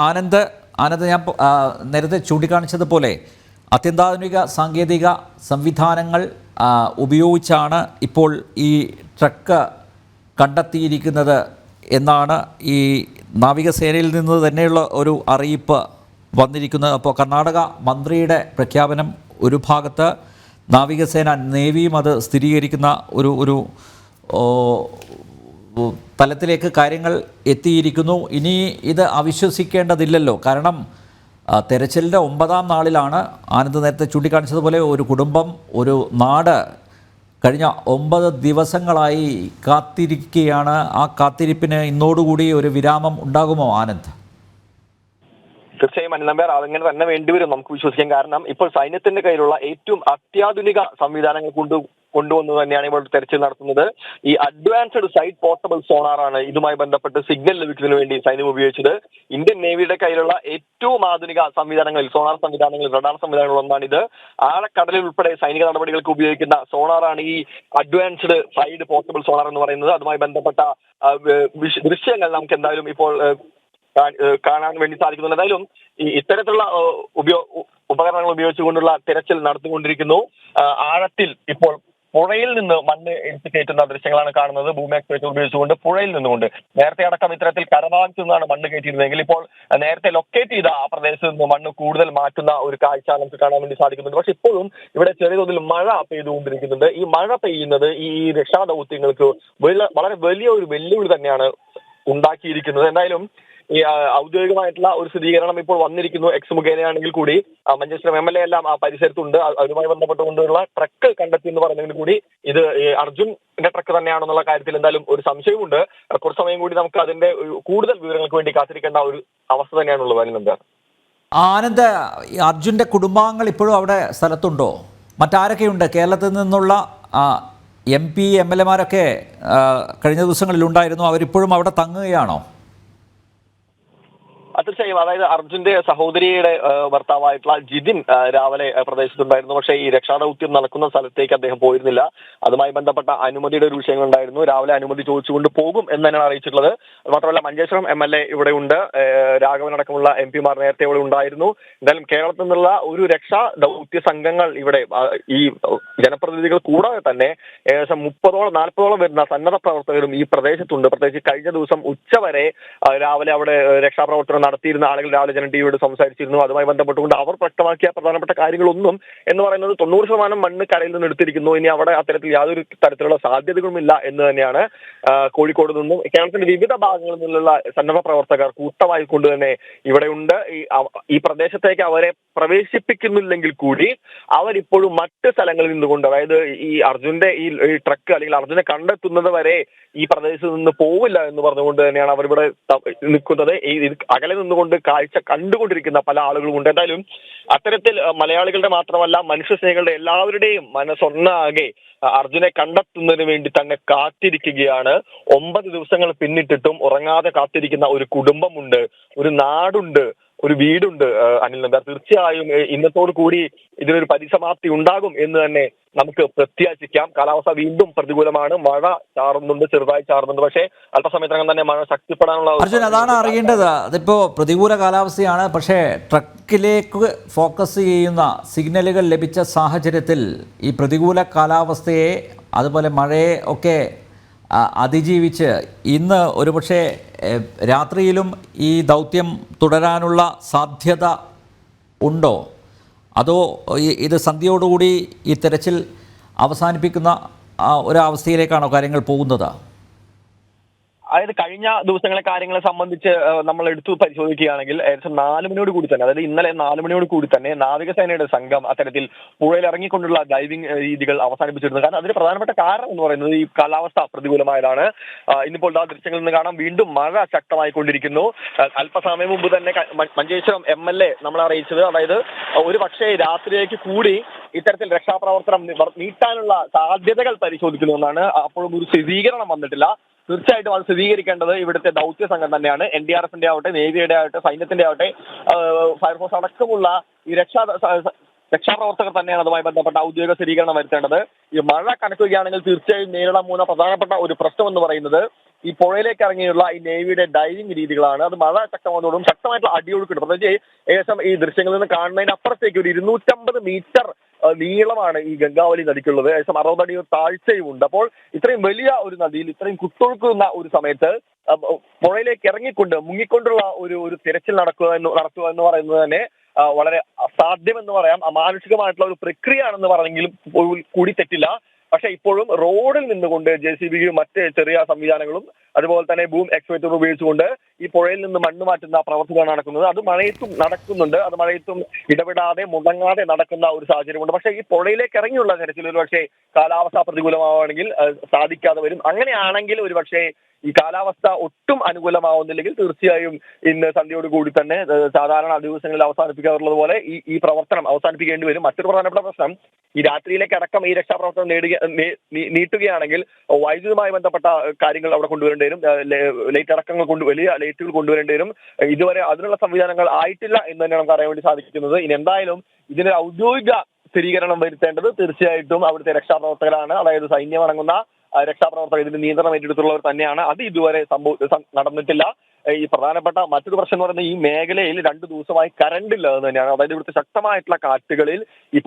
ആനന്ദ് ആനന്ദ് ഞാൻ നേരത്തെ ചൂണ്ടിക്കാണിച്ചതുപോലെ അത്യന്താധുനിക സാങ്കേതിക സംവിധാനങ്ങൾ ഉപയോഗിച്ചാണ് ഇപ്പോൾ ഈ ട്രക്ക് കണ്ടെത്തിയിരിക്കുന്നത് എന്നാണ് ഈ നാവികസേനയിൽ നിന്ന് തന്നെയുള്ള ഒരു അറിയിപ്പ് വന്നിരിക്കുന്നത്. അപ്പോൾ കർണാടക മന്ത്രിയുടെ പ്രഖ്യാപനം ഒരു ഭാഗത്ത്, നാവികസേന നേവിയും അത് സ്ഥിരീകരിക്കുന്ന ഒരു തലത്തിലേക്ക് കാര്യങ്ങൾ എത്തിയിരിക്കുന്നു. ഇനി ഇത് അവിശ്വസിക്കേണ്ടതില്ലല്ലോ, കാരണം തെരച്ചിലിൻ്റെ 9ാം നാളിലാണ് ആനന്ദ് നേരത്തെ ചൂണ്ടിക്കാണിച്ചതുപോലെ ഒരു കുടുംബം, ഒരു നാട് കഴിഞ്ഞ 9 ദിവസങ്ങളായി കാത്തിരിക്കുകയാണ്. ആ കാത്തിരിപ്പിന് ഇന്നോടുകൂടി ഒരു വിരാമം ഉണ്ടാകുമോ ആനന്ദ്? തീർച്ചയായും അനിൽ അതങ്ങനെ തന്നെ വേണ്ടിവരും നമുക്ക് വിശ്വസിക്കാൻ. കാരണം ഇപ്പോൾ സൈന്യത്തിന്റെ കയ്യിലുള്ള ഏറ്റവും അത്യാധുനിക സംവിധാനങ്ങൾ കൊണ്ടുവന്നു തന്നെയാണ് ഇപ്പോൾ തെരച്ചിൽ നടത്തുന്നത്. ഈ അഡ്വാൻസ്ഡ് സൈറ്റ് പോർട്ടബിൾ സോണാറാണ് ഇതുമായി ബന്ധപ്പെട്ട് സിഗ്നൽ ലഭിക്കുന്നതിന് വേണ്ടി സൈന്യം ഉപയോഗിച്ചത്. ഇന്ത്യൻ നേവിയുടെ കയ്യിലുള്ള ഏറ്റവും ആധുനിക സംവിധാനങ്ങളിൽ, സോണാർ സംവിധാനങ്ങളിൽ, റഡാർ സംവിധാനങ്ങളിൽ ഒന്നാണിത്. ആഴക്കടലിൽ ഉൾപ്പെടെ സൈനിക നടപടികൾക്ക് ഉപയോഗിക്കുന്ന സോണാറാണ് ഈ അഡ്വാൻസ്ഡ് സൈഡ് പോർട്ടബിൾ സോണാർ എന്ന് പറയുന്നത്. അതുമായി ബന്ധപ്പെട്ട ദൃശ്യങ്ങൾ നമുക്ക് എന്തായാലും ഇപ്പോൾ കാണാൻ വേണ്ടി സാധിക്കുന്നുണ്ട്. എന്തായാലും ഇത്തരത്തിലുള്ള ഉപകരണങ്ങൾ ഉപയോഗിച്ചുകൊണ്ടുള്ള തിരച്ചിൽ നടത്തിക്കൊണ്ടിരിക്കുന്നു. ആഴത്തിൽ ഇപ്പോൾ പുഴയിൽ നിന്ന് മണ്ണ് എടുത്ത് കയറ്റുന്ന ദൃശ്യങ്ങളാണ് കാണുന്നത്. ഭൂമി എക്സ്പ്രസ് ഉപയോഗിച്ചുകൊണ്ട് പുഴയിൽ നിന്നുകൊണ്ട്, നേരത്തെ അടക്കം ഇത്തരത്തിൽ കരഭാഗത്തു നിന്നാണ് മണ്ണ് കയറ്റിയിരുന്നതെങ്കിൽ ഇപ്പോൾ നേരത്തെ ലൊക്കേറ്റ് ചെയ്ത ആ പ്രദേശത്ത് നിന്ന് മണ്ണ് കൂടുതൽ മാറ്റുന്ന ഒരു കാഴ്ച നമുക്ക് കാണാൻ വേണ്ടി സാധിക്കുന്നുണ്ട്. പക്ഷെ ഇപ്പോഴും ഇവിടെ ചെറിയ തോതിൽ മഴ പെയ്തുകൊണ്ടിരിക്കുന്നുണ്ട്. ഈ മഴ പെയ്യുന്നത് ഈ രക്ഷാദൗത്യങ്ങൾക്ക് വളരെ വലിയ ഒരു വെല്ലുവിളി തന്നെയാണ് ഉണ്ടാക്കിയിരിക്കുന്നത്. എന്തായാലും ഈ ഔദ്യോഗികമായിട്ടുള്ള ഒരു സ്ഥിരീകരണം ഇപ്പോൾ വന്നിരിക്കുന്നു. എക്സ് മുഖേനയാണെങ്കിൽ കൂടി മഞ്ചേശ്വരം MLA എല്ലാം ആ പരിസരത്തുണ്ട്. അതുമായി ബന്ധപ്പെട്ടുകൊണ്ടുള്ള ട്രക്ക് കണ്ടെത്തി എന്ന് പറയുന്നതിന് കൂടി ഇത് അർജുന്റെ ട്രക്ക് തന്നെയാണെന്നുള്ള കാര്യത്തിൽ എന്തായാലും ഒരു സംശയമുണ്ട്. കുറച്ച് സമയം കൂടി നമുക്ക് അതിന്റെ കൂടുതൽ വിവരങ്ങൾക്ക് വേണ്ടി കാത്തിരിക്കേണ്ട ഒരു അവസ്ഥ തന്നെയാണുള്ളത്. ആനന്ദ്, അർജുന്റെ കുടുംബാംഗങ്ങൾ ഇപ്പോഴും അവിടെ സ്ഥലത്തുണ്ടോ? മറ്റാരൊക്കെയുണ്ട്? കേരളത്തിൽ നിന്നുള്ള MP MLA കഴിഞ്ഞ ദിവസങ്ങളിൽ ഉണ്ടായിരുന്നു. അവരിപ്പോഴും അവിടെ തങ്ങുകയാണോ? തീർച്ചയായും. അതായത് അർജുന്റെ സഹോദരിയുടെ ഭർത്താവായിട്ടുള്ള ജിതിൻ രാവിലെ പ്രദേശത്തുണ്ടായിരുന്നു. പക്ഷേ ഈ രക്ഷാദൗത്യം നടക്കുന്ന സ്ഥലത്തേക്ക് അദ്ദേഹം പോയിരുന്നില്ല. അതുമായി ബന്ധപ്പെട്ട അനുമതിയുടെ ഒരു വിഷയങ്ങളുണ്ടായിരുന്നു. രാവിലെ അനുമതി ചോദിച്ചുകൊണ്ട് പോകും എന്ന് തന്നെയാണ് അറിയിച്ചിട്ടുള്ളത്. മാത്രമല്ല മഞ്ചേശ്വരം MLA ഇവിടെ ഉണ്ട്. രാഘവൻ അടക്കമുള്ള MP മാർ നേരത്തെ ഇവിടെ ഉണ്ടായിരുന്നു. എന്തായാലും കേരളത്തിൽ നിന്നുള്ള ഒരു രക്ഷാ ദൗത്യ സംഘങ്ങൾ ഇവിടെ, ഈ ജനപ്രതിനിധികൾ കൂടാതെ തന്നെ ഏകദേശം 30-40 വരുന്ന സന്നദ്ധ പ്രവർത്തകരും ഈ പ്രദേശത്തുണ്ട്. പ്രത്യേകിച്ച് കഴിഞ്ഞ ദിവസം ഉച്ചവരെ രാവിലെ അവിടെ രക്ഷാപ്രവർത്തനം നടത്തിയിരുന്ന ആളുകൾ രാവിലെ ജനം ടിവിയോട് സംസാരിച്ചിരുന്നു. അതുമായി ബന്ധപ്പെട്ടുകൊണ്ട് അവർ വ്യക്തമാക്കിയ പ്രധാനപ്പെട്ട കാര്യങ്ങളൊന്നും എന്ന് പറയുന്നത് 90% മണ്ണ് കരയിൽ നിന്ന് എടുത്തിരിക്കുന്നു. ഇനി അവിടെ അത്തരത്തിൽ യാതൊരു തരത്തിലുള്ള സാധ്യതകളുമില്ല എന്ന് തന്നെയാണ്. കോഴിക്കോട് നിന്നും കേരളത്തിന്റെ വിവിധ ഭാഗങ്ങളിൽ നിന്നുള്ള സന്നദ്ധ പ്രവർത്തകർ കൂട്ടമായി കൊണ്ട് തന്നെ ഇവിടെ ഉണ്ട്. ഈ പ്രദേശത്തേക്ക് അവരെ പ്രവേശിപ്പിക്കുന്നില്ലെങ്കിൽ കൂടി അവരിപ്പോഴും മറ്റ് സ്ഥലങ്ങളിൽ നിന്നുകൊണ്ട്, അതായത് ഈ അർജുന്റെ ഈ ട്രക്ക് അല്ലെങ്കിൽ അർജുനെ കണ്ടെത്തുന്നത് വരെ ഈ പ്രദേശത്ത് നിന്ന് പോവില്ല എന്ന് പറഞ്ഞുകൊണ്ട് തന്നെയാണ് അവർ ഇവിടെ നിൽക്കുന്നത്. അകലെ നിന്നുകൊണ്ട് കാഴ്ച കണ്ടുകൊണ്ടിരിക്കുന്ന പല ആളുകളുമുണ്ട്. എന്തായാലും അത്തരത്തിൽ മലയാളികളുടെ മാത്രമല്ല മനുഷ്യസ്നേഹികളുടെ എല്ലാവരുടെയും മനസ്സൊന്നാകെ അർജുനെ കണ്ടെത്തുന്നതിന് വേണ്ടി തന്നെ കാത്തിരിക്കുകയാണ്. 9 ദിവസങ്ങൾ പിന്നിട്ടിട്ടും ഉറങ്ങാതെ കാത്തിരിക്കുന്ന ഒരു കുടുംബമുണ്ട്, ഒരു നാടുണ്ട്, ഒരു വീടുണ്ട്. അനിൽ നമ്പ്യാർ, തീർച്ചയായും ഇന്നത്തോടു കൂടി ഇതിനൊരു പരിസമാപ്തി ഉണ്ടാകും എന്ന് തന്നെ നമുക്ക് പ്രത്യാശിക്കാം. കാലാവസ്ഥ വീണ്ടും പ്രതികൂലമാണ്. മഴ ചാറുന്നുണ്ട്, ചെറുതായി ചാറുന്നുണ്ട്. പക്ഷേ അല്പസമയത്തിനകം തന്നെ മഴ ശക്തിപ്പെടാനുള്ള അർജുൻ, അതാണ് അറിയേണ്ടത്. അതിപ്പോൾ പ്രതികൂല കാലാവസ്ഥയാണ്. പക്ഷേ ട്രക്കിലേക്ക് ഫോക്കസ് ചെയ്യുന്ന സിഗ്നലുകൾ ലഭിച്ച സാഹചര്യത്തിൽ ഈ പ്രതികൂല കാലാവസ്ഥയെ, അതുപോലെ മഴയെ ഒക്കെ അതിജീവിച്ച് ഇന്ന് ഒരുപക്ഷെ രാത്രിയിലും ഈ ദൗത്യം തുടരാനുള്ള സാധ്യത ഉണ്ടോ? അതോ ഇത് സന്ധ്യയോടുകൂടി ഈ തെരച്ചിൽ അവസാനിപ്പിക്കുന്ന ഒരവസ്ഥയിലേക്കാണോ കാര്യങ്ങൾ പോകുന്നത്? അതായത് കഴിഞ്ഞ ദിവസങ്ങളെ കാര്യങ്ങളെ സംബന്ധിച്ച് നമ്മൾ എടുത്തു പരിശോധിക്കുകയാണെങ്കിൽ ഏകദേശം 4 മണിയോട് കൂടി തന്നെ, അതായത് ഇന്നലെ 4 മണിയോട് കൂടി തന്നെ നാവികസേനയുടെ സംഘം അത്തരത്തിൽ പുഴയിൽ ഇറങ്ങിക്കൊണ്ടുള്ള ഡൈവിംഗ് രീതികൾ അവസാനിപ്പിച്ചിരുന്നു. കാരണം അതിന് പ്രധാനപ്പെട്ട കാരണം എന്ന് പറയുന്നത് ഈ കാലാവസ്ഥ പ്രതികൂലമായതാണ്. ഇന്നിപ്പോൾ ദൃശ്യങ്ങളിൽ നിന്ന് കാണാം, വീണ്ടും മഴ ശക്തമായിക്കൊണ്ടിരിക്കുന്നു. അല്പസമയം മുമ്പ് തന്നെ മഞ്ചേശ്വരം MLA നമ്മളെ അറിയിച്ചത്, അതായത് ഒരു പക്ഷേ രാത്രിയിലേക്ക് കൂടി ഇത്തരത്തിൽ രക്ഷാപ്രവർത്തനം നീട്ടാനുള്ള സാധ്യതകൾ പരിശോധിക്കുന്നുവെന്നാണ്. അപ്പോഴും ഒരു സ്ഥിരീകരണം വന്നിട്ടില്ല. തീർച്ചയായിട്ടും അത് സ്ഥിരീകരിക്കേണ്ടത് ഇവിടുത്തെ ദൗത്യ സംഘം തന്നെയാണ്. NDRFന്റെ ആവട്ടെ, നേവിയുടെ ആവട്ടെ, സൈന്യത്തിന്റെ ആവട്ടെ, ഫയർഫോഴ്സ് അടക്കമുള്ള ഈ രക്ഷാപ്രവർത്തകർ തന്നെയാണ് അതുമായി ബന്ധപ്പെട്ട ഔദ്യോഗിക സ്ഥിരീകരണം വരുത്തേണ്ടത്. ഈ മഴ കണക്കുകയാണെങ്കിൽ തീർച്ചയായും നേരിടാൻ പോകുന്ന പ്രധാനപ്പെട്ട ഒരു പ്രശ്നം എന്ന് പറയുന്നത് ഈ പുഴയിലേക്ക് ഇറങ്ങിയുള്ള ഈ നേവിയുടെ ഡൈവിംഗ് രീതികളാണ്. അത് മഴ ശക്തമായതോടും ശക്തമായിട്ടുള്ള അടിയൊഴുക്കുണ്ട്. പ്രത്യേകിച്ച് ഏകദേശം ഈ ദൃശ്യങ്ങളിൽ നിന്ന് കാണുന്നതിനപ്പുറത്തേക്ക് ഒരു 250 മീറ്റർ നീളമാണ് ഈ ഗംഗാവലി നദിക്കുള്ളത്. ഏകദേശം 60 അടി താഴ്ചയുമുണ്ട്. അപ്പോൾ ഇത്രയും വലിയ ഒരു നദിയിൽ ഇത്രയും കുത്തൊഴുക്കുന്ന ഒരു സമയത്ത് പുഴയിലേക്ക് ഇറങ്ങിക്കൊണ്ട് മുങ്ങിക്കൊണ്ടുള്ള ഒരു തിരച്ചിൽ നടത്തുക എന്ന് പറയുന്നത് തന്നെ വളരെ അസാധ്യമെന്ന് പറയാം. അമാനുഷികമായിട്ടുള്ള ഒരു പ്രക്രിയയാണെന്ന് പറഞ്ഞെങ്കിലും കൂടി തെറ്റില്ല. പക്ഷെ ഇപ്പോഴും റോഡിൽ നിന്നുകൊണ്ട് JCB മറ്റ് ചെറിയ സംവിധാനങ്ങളും അതുപോലെ തന്നെ ബൂം എക്സ്കവേറ്റർ ഉപയോഗിച്ചുകൊണ്ട് ഈ പുഴയിൽ നിന്ന് മണ്ണ് മാറ്റുന്ന പ്രവർത്തനമാണ് നടക്കുന്നത്. അത് മഴയത്തും നടക്കുന്നുണ്ട്. അത് മഴയത്തും ഇടപെടാതെ മുടങ്ങാതെ നടക്കുന്ന ഒരു സാഹചര്യമുണ്ട്. പക്ഷേ ഈ പുഴയിലേക്ക് ഇറങ്ങിയുള്ള തരത്തിൽ ഒരു പക്ഷേ കാലാവസ്ഥ പ്രതികൂലമാവുകയാണെങ്കിൽ സാധിക്കാതെ വരും. അങ്ങനെയാണെങ്കിൽ ഒരു പക്ഷേ ഈ കാലാവസ്ഥ ഒട്ടും അനുകൂലമാവുന്നില്ലെങ്കിൽ തീർച്ചയായും ഇന്ന് സന്ധ്യയോട് കൂടി തന്നെ സാധാരണ ദിവസങ്ങളിൽ അവസാനിപ്പിക്കാറുള്ളത് പോലെ ഈ പ്രവർത്തനം അവസാനിപ്പിക്കേണ്ടി വരും. മറ്റൊരു പ്രധാനപ്പെട്ട പ്രശ്നം, ഈ രാത്രിയിലേക്ക് അടക്കം ഈ രക്ഷാപ്രവർത്തനം നീട്ടുകയാണെങ്കിൽ വൈദ്യുതിയുമായി ബന്ധപ്പെട്ട കാര്യങ്ങൾ അവിടെ കൊണ്ടുവരേണ്ടി വരും. ലൈറ്റ് അടക്കങ്ങൾ വലിയ ലൈറ്റുകൾ കൊണ്ടുവരേണ്ടി വരും. ഇതുവരെ അതിനുള്ള സംവിധാനങ്ങൾ ആയിട്ടില്ല എന്ന് തന്നെ നമുക്ക് അറിയാൻ വേണ്ടി സാധിക്കുന്നത്. ഇനി എന്തായാലും ഇതിന് ഔദ്യോഗിക സ്ഥിരീകരണം വരുത്തേണ്ടത് തീർച്ചയായിട്ടും അവിടുത്തെ രക്ഷാപ്രവർത്തകരാണ്. അതായത് സൈന്യം അടങ്ങുന്ന രക്ഷാപ്രവർത്തകർ ഇതിന് നിയന്ത്രണം ഏറ്റെടുത്തുള്ളവർ തന്നെയാണ്. അത് ഇതുവരെ നടന്നിട്ടില്ല. ഈ പ്രധാനപ്പെട്ട മറ്റൊരു പ്രശ്നം എന്ന് പറയുന്നത് ഈ മേഖലയിൽ 2 ദിവസമായി കറണ്ട് ഇല്ല എന്ന് തന്നെയാണ്. അതായത് ഇവിടുത്തെ ശക്തമായിട്ടുള്ള കാറ്റുകളിൽ ഈ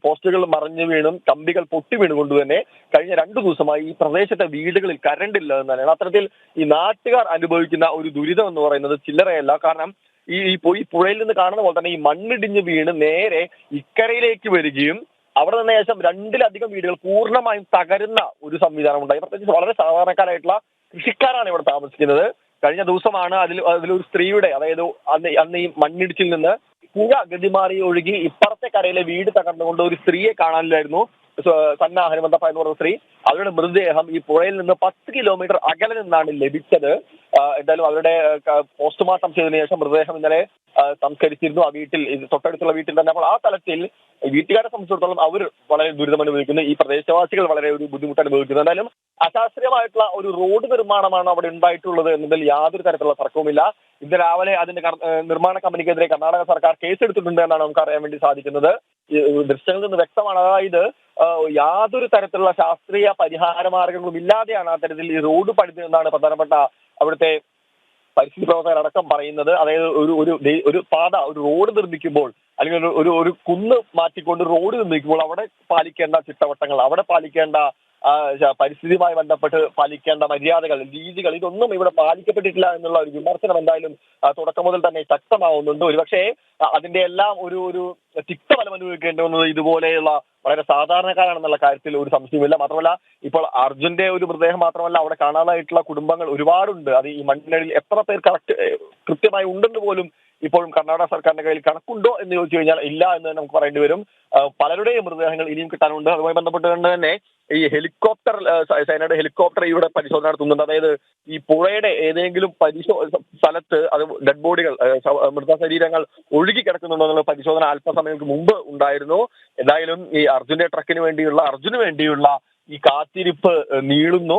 പോസ്റ്റുകൾ മറിഞ്ഞു വീണും കമ്പികൾ പൊട്ടി വീണുകൊണ്ട് തന്നെ കഴിഞ്ഞ 2 ദിവസമായി ഈ പ്രദേശത്തെ വീടുകളിൽ കറണ്ട് ഇല്ല എന്ന് തന്നെയാണ്. അത്തരത്തിൽ ഈ നാട്ടുകാർ അനുഭവിക്കുന്ന ഒരു ദുരിതം എന്ന് പറയുന്നത് ചില്ലറയല്ല. കാരണം ഈ പുഴയിൽ നിന്ന് കാണുന്ന പോലെ തന്നെ ഈ മണ്ണിടിഞ്ഞ് വീണ് നേരെ ഇക്കരയിലേക്ക് വരികയും അവിടെ നിന്ന് ഏകദേശം 2-ലധികം വീടുകൾ പൂർണ്ണമായും തകരുന്ന ഒരു സംവിധാനം ഉണ്ടായി. പ്രത്യേകിച്ച് വളരെ സാധാരണക്കാരായിട്ടുള്ള കൃഷിക്കാരാണ് ഇവിടെ താമസിക്കുന്നത്. കഴിഞ്ഞ ദിവസമാണ് അതിലൊരു സ്ത്രീയുടെ, അതായത് അന്ന് ഈ മണ്ണിടിച്ചിൽ നിന്ന് പുഴ ഗതിമാറി ഒഴുകി ഇപ്പുറത്തെ കരയിലെ വീട് തകർന്നുകൊണ്ട് ഒരു സ്ത്രീയെ കാണാനില്ലായിരുന്നു. സന്ന ഹനുമന്തപ്പ എന്ന് പറയുന്ന സ്ത്രീ, അവരുടെ മൃതദേഹം ഈ പുഴയിൽ നിന്ന് 10 കിലോമീറ്റർ അകലെ നിന്നാണ് ലഭിച്ചത്. എന്തായാലും അവരുടെ പോസ്റ്റ്മോർട്ടം ചെയ്തതിനു ശേഷം മൃതദേഹം ഇന്നലെ സംസ്കരിച്ചിരുന്നു. ആ വീട്ടിൽ, തൊട്ടടുത്തുള്ള വീട്ടിൽ തന്നെ. അപ്പോൾ ആ തലത്തിൽ വീട്ടുകാരെ സംബന്ധിച്ചിടത്തോളം അവർ വളരെ ദുരിതം അനുഭവിക്കുന്നു. ഈ പ്രദേശവാസികൾ വളരെ ഒരു ബുദ്ധിമുട്ട് അനുഭവിക്കുന്നു. എന്തായാലും അശാസ്ത്രീയമായിട്ടുള്ള ഒരു റോഡ് നിർമ്മാണമാണ് അവിടെ ഉണ്ടായിട്ടുള്ളത് എന്നതിൽ യാതൊരു തരത്തിലുള്ള തർക്കവുമില്ല. ഇന്ന് രാവിലെ അതിന്റെ നിർമ്മാണ കമ്പനിക്കെതിരെ കർണാടക സർക്കാർ കേസെടുത്തിട്ടുണ്ട് എന്നാണ് നമുക്ക് അറിയാൻ വേണ്ടി സാധിക്കുന്നത്. ദൃശ്യങ്ങളിൽ നിന്ന് വ്യക്തമാണ്. അതായത് യാതൊരു തരത്തിലുള്ള ശാസ്ത്രീയ പരിഹാര മാർഗങ്ങളും ഇല്ലാതെയാണ് അത്തരത്തിൽ ഈ റോഡ് പണിതെന്നാണ് പ്രധാനപ്പെട്ട അവിടുത്തെ പരിസ്ഥിതി പ്രവർത്തകരടക്കം പറയുന്നത്. അതായത് ഒരു പാത, ഒരു റോഡ് നിർമ്മിക്കുമ്പോൾ അല്ലെങ്കിൽ ഒരു കുന്ന് മാറ്റിക്കൊണ്ട് റോഡ് നിർമ്മിക്കുമ്പോൾ അവിടെ പാലിക്കേണ്ട ചിട്ടവട്ടങ്ങൾ, അവിടെ പാലിക്കേണ്ട പരിസ്ഥിതിയുമായി ബന്ധപ്പെട്ട് പാലിക്കേണ്ട മര്യാദകൾ, രീതികൾ, ഇതൊന്നും ഇവിടെ പാലിക്കപ്പെട്ടിട്ടില്ല എന്നുള്ള ഒരു വിമർശനം എന്തായാലും തുടക്കം മുതൽ തന്നെ ശക്തമാവുന്നുണ്ട്. ഒരുപക്ഷെ അതിന്റെ എല്ലാം ഒരു തിക്തഫലം അനുഭവിക്കേണ്ടി വന്നത് ഇതുപോലെയുള്ള വളരെ സാധാരണക്കാരാണെന്നുള്ള കാര്യത്തിൽ ഒരു സംശയമില്ല. മാത്രമല്ല ഇപ്പോൾ അർജുന്റെ ഒരു മൃതദേഹം മാത്രമല്ല, അവിടെ കാണാതായിട്ടുള്ള കുടുംബങ്ങൾ ഒരുപാടുണ്ട്. അത് ഈ മണ്ണിനടിയിൽ എത്ര പേർ കൃത്യമായി ഉണ്ടെന്ന് പോലും ഇപ്പോഴും കർണാടക സർക്കാരിന്റെ കയ്യിൽ കണക്കുണ്ടോ എന്ന് ചോദിച്ചു കഴിഞ്ഞാൽ ഇല്ല എന്ന് നമുക്ക് പറയേണ്ടി വരും. പലരുടെയും മൃതദേഹങ്ങൾ ഇനിയും കിട്ടാനുണ്ട്. അതുമായി ബന്ധപ്പെട്ടുകൊണ്ട് തന്നെ ഈ സേനയുടെ ഹെലികോപ്റ്റർ ഇവിടെ പരിശോധന നടത്തുന്നുണ്ട്. അതായത് ഈ പുഴയുടെ ഏതെങ്കിലും സ്ഥലത്ത് അത് ഡെഡ് ബോഡികൾ, മൃതശരീരങ്ങൾ ഒഴുകി കിടക്കുന്നുണ്ടോ എന്നുള്ള പരിശോധന അല്പസമയം മുമ്പ് ഉണ്ടായിരുന്നു. എന്തായാലും ഈ അർജുന് വേണ്ടിയുള്ള ഈ കാത്തിരിപ്പ് നീളുന്നു.